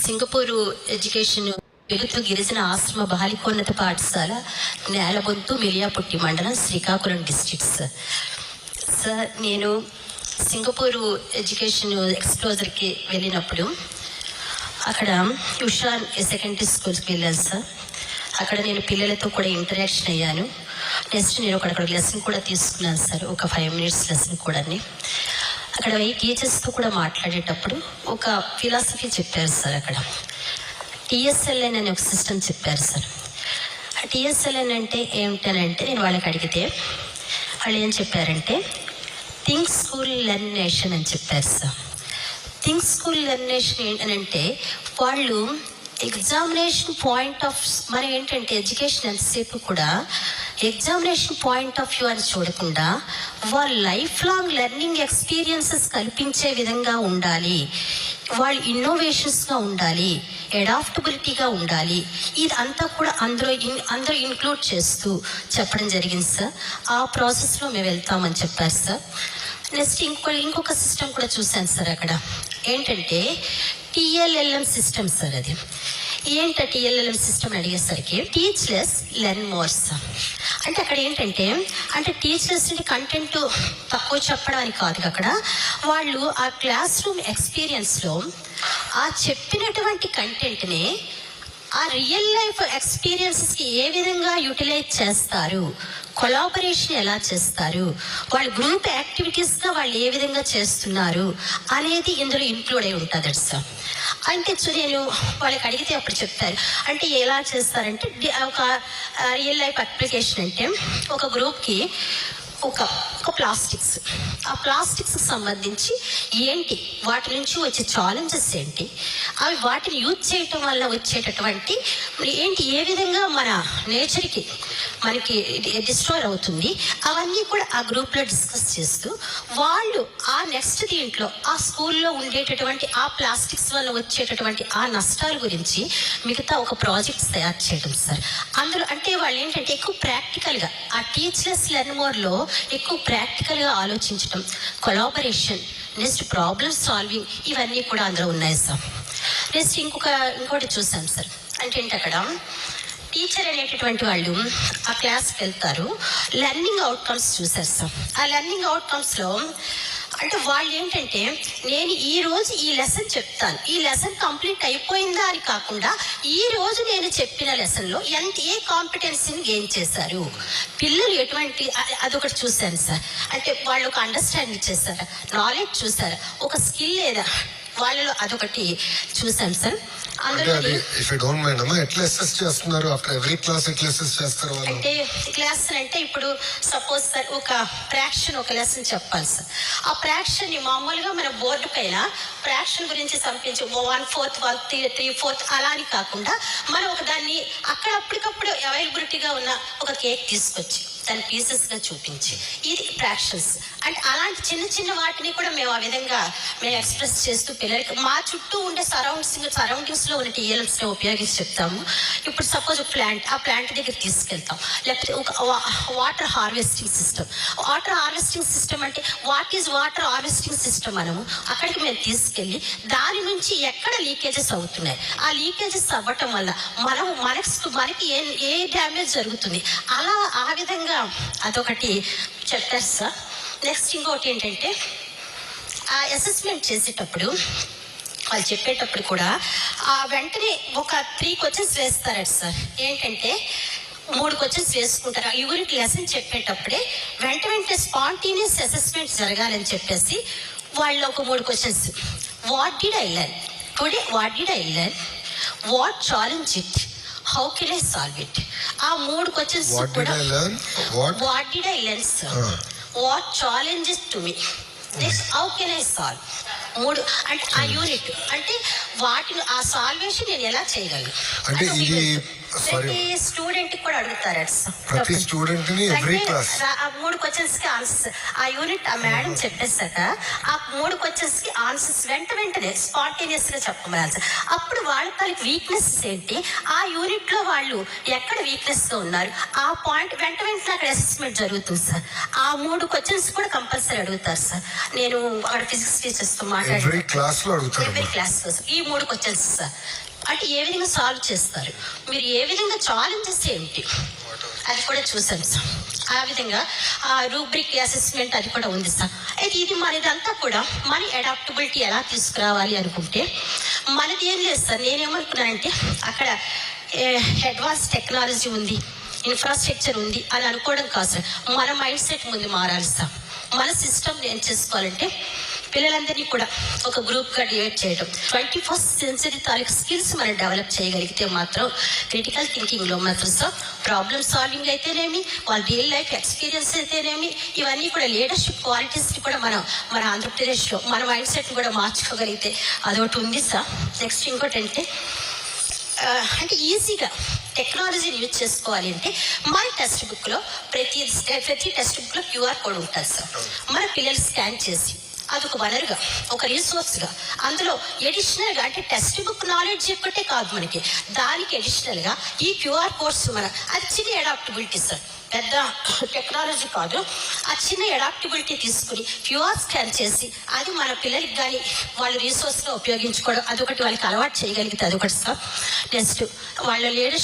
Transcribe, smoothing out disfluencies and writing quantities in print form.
Singapore education వెలుతు గిరిజన ఆశ్రమ బాలికోన్నత పాఠశాల నేలబొంతు మిలియాపుట్టి మండలం శ్రీకాకుళం డిస్ట్రిక్ట్స్. సార్ నేను సింగపూరు ఎడ్యుకేషన్ ఎక్స్ప్లోజర్కి వెళ్ళినప్పుడు అక్కడ ట్యూషన్ సెకండరీ స్కూల్కి వెళ్ళాను సార్. అక్కడ నేను పిల్లలతో కూడా ఇంటరాక్షన్ అయ్యాను. నెక్స్ట్ నేను అక్కడ లెసన్ కూడా తీసుకున్నాను సార్, ఒక 5 minutes లెసన్ కూడా. అక్కడ టీచర్స్తో కూడా మాట్లాడేటప్పుడు ఒక ఫిలాసఫీ చెప్పారు సార్. అక్కడ TSLN అనే ఒక సిస్టమ్ చెప్పారు సార్. ఆ TSLN అంటే ఏమిటనంటే నేను వాళ్ళకి అడిగితే వాళ్ళు ఏం చెప్పారంటే థింక్ స్కూల్ లెర్న్ నేషన్ అని చెప్పారు sir. Think school learn nation ఏంటనంటే వాళ్ళు ఎగ్జామినేషన్ పాయింట్ ఆఫ్, మనం ఏంటంటే ఎడ్యుకేషన్ ఎంతసేపు కూడా ఎగ్జామినేషన్ పాయింట్ ఆఫ్ వ్యూ అని చూడకుండా వాళ్ళ లైఫ్ లాంగ్ లెర్నింగ్ ఎక్స్పీరియన్సెస్ కల్పించే విధంగా ఉండాలి, వాళ్ళు ఇన్నోవేషన్స్గా ఉండాలి, అడాప్టబిలిటీగా ఉండాలి. ఇది అంతా కూడా అందరూ ఇంక్లూడ్ చేస్తూ చెప్పడం జరిగింది సార్. ఆ ప్రాసెస్లో మేము వెళ్తామని చెప్పారు సార్. నెక్స్ట్ ఇంకొక సిస్టమ్ కూడా చూశాను సార్. అక్కడ ఏంటంటే TLLM సిస్టమ్ సార్. అది ఏంట TLLM సిస్టమ్ అని అడిగేసరికి teach less learn more sir. అంటే అక్కడ ఏంటంటే టీచ్ లెస్ కంటెంట్ తక్కువ చెప్పడం అని కాదు. అక్కడ వాళ్ళు ఆ క్లాస్ రూమ్ ఎక్స్పీరియన్స్లో ఆ చెప్పినటువంటి కంటెంట్ని ఆ రియల్ లైఫ్ ఎక్స్పీరియన్సెస్కి ఏ విధంగా యూటిలైజ్ చేస్తారు, కొలాబరేషన్ ఎలా చేస్తారు, వాళ్ళ గ్రూప్ యాక్టివిటీస్గా వాళ్ళు ఏ విధంగా చేస్తున్నారు అనేది ఇందులో ఇంక్లూడ్ అయి ఉంటుంది సార్. అంటే నేను వాళ్ళకి అడిగితే అప్పుడు చెప్తారు. అంటే ఎలా చేస్తారంటే ఒక రియల్ లైఫ్ అప్లికేషన్ అంటే ఒక గ్రూప్కి ఒక ప్లాస్టిక్స్, ఆ ప్లాస్టిక్స్ సంబంధించి ఏంటి, వాటి నుంచి వచ్చే ఛాలెంజెస్ ఏంటి, అవి వాటిని యూజ్ చేయటం వల్ల వచ్చేటటువంటి ఏంటి, ఏ విధంగా మన నేచర్కి మనకి డిస్ట్రాయ్ అవుతుంది, అవన్నీ కూడా ఆ గ్రూప్లో డిస్కస్ చేస్తూ వాళ్ళు ఆ నెక్స్ట్ దీంట్లో ఆ స్కూల్లో ఉండేటటువంటి ఆ ప్లాస్టిక్స్ వల్ల వచ్చేటటువంటి ఆ నష్టాల గురించి మిగతా ఒక ప్రాజెక్ట్స్ తయారు చేయడం సార్. అందులో అంటే వాళ్ళు ఏంటంటే ఎక్కువ ప్రాక్టికల్గా ఆ టీచర్స్ లెర్న్ మోర్లో ఎక్కువ ప్రాక్టికల్గా ఆలోచించడం, కొలాబరేషన్, నెక్స్ట్ ప్రాబ్లమ్ సాల్వింగ్, ఇవన్నీ కూడా అందులో ఉన్నాయి సార్. నెక్స్ట్ ఇంకోటి చూసాం సార్. అంటే అక్కడ టీచర్ అనేటటువంటి వాళ్ళు ఆ క్లాస్కి వెళ్తారు, లెర్నింగ్ అవుట్కమ్స్ చూసారు సార్. ఆ లెర్నింగ్ అవుట్కమ్స్లో అంటే వాళ్ళు ఏంటంటే నేను ఈరోజు ఈ లెసన్ చెప్తాను, ఈ లెసన్ కంప్లీట్ అయిపోయిందా అని కాకుండా ఈరోజు నేను చెప్పిన లెసన్లో ఏ కాంపిటెన్సీని గెయిన్ చేశారు పిల్లలు, ఎటువంటి అదొకటి చూశాను సార్. అంటే వాళ్ళు ఒక అండర్స్టాండింగ్ చేశారు, నాలెడ్జ్ చూసారు, ఒక స్కిల్ లేదా వాళ్ళలో అదొకటి చూసాను సార్. అంటే క్లాస్ అంటే ఇప్పుడు సపోజ్ సార్ ఒక ఫ్రాక్షన్ ఒక లెసన్ చెప్పాలి సార్. ఆ ఫ్రాక్షన్ ని మామూలుగా మన బోర్డు పైన ఫ్రాక్షన్ గురించి సంపించి 1/4, 3/4 అలా అని కాకుండా మనం ఒక దాన్ని అక్కడ అప్పటికప్పుడు అవైలబిలిటీగా ఉన్న ఒక కేక్ తీసుకొచ్చి దాని పీసెస్గా చూపించి ఇది ఫ్రాక్షన్స్ అంటే అలాంటి చిన్న వాటిని కూడా మేము ఆ విధంగా మేము ఎక్స్ప్రెస్ చేస్తూ పిల్లలకి మా చుట్టూ ఉండే సరౌండింగ్స్లో ఉన్న TLMస్ని ఉపయోగించి చెప్తాము. ఇప్పుడు సపోజ్ ప్లాంట్, ఆ ప్లాంట్ దగ్గర తీసుకెళ్తాం, లేకపోతే ఒక water harvesting system. Water harvesting system అంటే what is water harvesting system మనము అక్కడికి మేము తీసుకెళ్ళి దాని నుంచి ఎక్కడ లీకేజెస్ అవుతున్నాయి, ఆ లీకేజెస్ అవ్వటం వల్ల మనకి ఏ డ్యామేజ్ జరుగుతుంది, అలా ఆ విధంగా అదొకటి చెప్పారు సార్. నెక్స్ట్ ఇంకోటి ఏంటంటే ఆ అసెస్మెంట్ చేసేటప్పుడు వాళ్ళు చెప్పేటప్పుడు కూడా వెంటనే ఒక 3 questions వేస్తారట సార్. ఏంటంటే 3 questions వేసుకుంటారు. ఆ యూనిట్ లెసన్ చెప్పేటప్పుడే వెంటనే స్పాంటేనియస్ అసెస్మెంట్ జరగాలని చెప్పేసి వాళ్ళు ఒక 3 questions. What did I learn today, what did I learn, what challenge it, how can I solve it. ఆ 3 questions కూడా what did I learn sir, what challenges to me, next how can I solve. 3 అంటే ఆ unit అంటే వాటిని ఆ salvation నేను ఎలా చేయగలను అంటే ఇది స్టూడెంట్ కూడా అడుగుతారు. ప్రతి స్టూడెంట్ ని ఎవ్రీ క్లాస్ ఆ 3 questions కి ఆన్సర్స్ ఆ యూనిట్ ఆ మేడం చెప్పేసాక ఆ 3 questions కి ఆన్సర్స్ వెంటనే స్పాంటేనియస్ గా చెప్పమని. అప్పుడు వాళ్ళు తాలూకు వీక్నెసెస్ ఏంటి, ఆ యూనిట్లో వాళ్ళు ఎక్కడ వీక్నెస్గా ఉన్నారు, ఆ పాయింట్ వెంట వెంటనే అక్కడ అసెస్మెంట్ జరుగుతుంది సార్. ఆ 3 క్వశ్చన్స్ కూడా కంపల్సరీ అడుగుతారు సార్. నేను అక్కడ ఫిజిక్స్ టీచర్స్తో ఎవ్రీ క్లాస్ లో అడుగుతారు. ఎవరి క్లాస్లో ఈ 3 క్వశ్చన్స్ సార్. అంటే ఏ విధంగా సాల్వ్ చేస్తారు, మీరు ఏ విధంగా ఛాలెంజెస్ ఏంటి అది కూడా చూసాం సార్. ఆ విధంగా ఆ రూబ్రిక్ అసెస్మెంట్ అది కూడా ఉంది సార్. అయితే ఇది మనదంతా కూడా మన అడాప్టబిలిటీ ఎలా తీసుకురావాలి అనుకుంటే మనది ఏం లేదు సార్. నేనేమనుకున్నానంటే అక్కడ అడ్వాన్స్ టెక్నాలజీ ఉంది, ఇన్ఫ్రాస్ట్రక్చర్ ఉంది అని అనుకోవడం కాదు సార్. మన మైండ్ సెట్ ముందు మారాలి సార్. మన సిస్టమ్ ఏం చేసుకోవాలంటే పిల్లలందరినీ కూడా ఒక గ్రూప్గా డివైడ్ చేయడం, 21st సెంచరీ తాలూకు స్కిల్స్ మనం డెవలప్ చేయగలిగితే మాత్రం క్రిటికల్ థింకింగ్లో మాత్రం సార్ ప్రాబ్లమ్ సాల్వింగ్ అయితేనేమి, వాళ్ళ రియల్ లైఫ్ ఎక్స్పీరియన్స్ అయితేనేమి, ఇవన్నీ కూడా లీడర్షిప్ క్వాలిటీస్ని కూడా మన ఆంధ్రప్రదేశ్లో మన మైండ్ సెట్ని కూడా మార్చుకోగలిగితే అదొకటి ఉంది సార్. నెక్స్ట్ ఇంకోటి అంటే ఈజీగా టెక్నాలజీని యూజ్ చేసుకోవాలి అంటే మన టెక్స్ట్ బుక్లో ప్రతి టెక్స్ట్ బుక్లో QR కోడ్ ఉంటుంది సార్. మన పిల్లలు స్కాన్ చేసి అదొక వనరుగా, ఒక రిసోర్స్గా, అందులో ఎడిషనల్గా అంటే టెక్స్ట్ బుక్ నాలెడ్జ్ ఒక్కటే కాదు మనకి, దానికి ఎడిషనల్గా ఈ QR కోడ్స్ అది చిన్న అడాప్టబిలిటీ సార్, పెద్ద టెక్నాలజీ కాదు. ఆ చిన్న అడాప్టబిలిటీ తీసుకుని QR స్కాన్ చేసి అది మన పిల్లలకి కానీ వాళ్ళు రిసోర్స్గా ఉపయోగించుకోవడం, అదొకటి వాళ్ళకి అలవాటు చేయగలిగితే అదొకటి సార్. నెక్స్ట్ వాళ్ళ లీడర్షిప్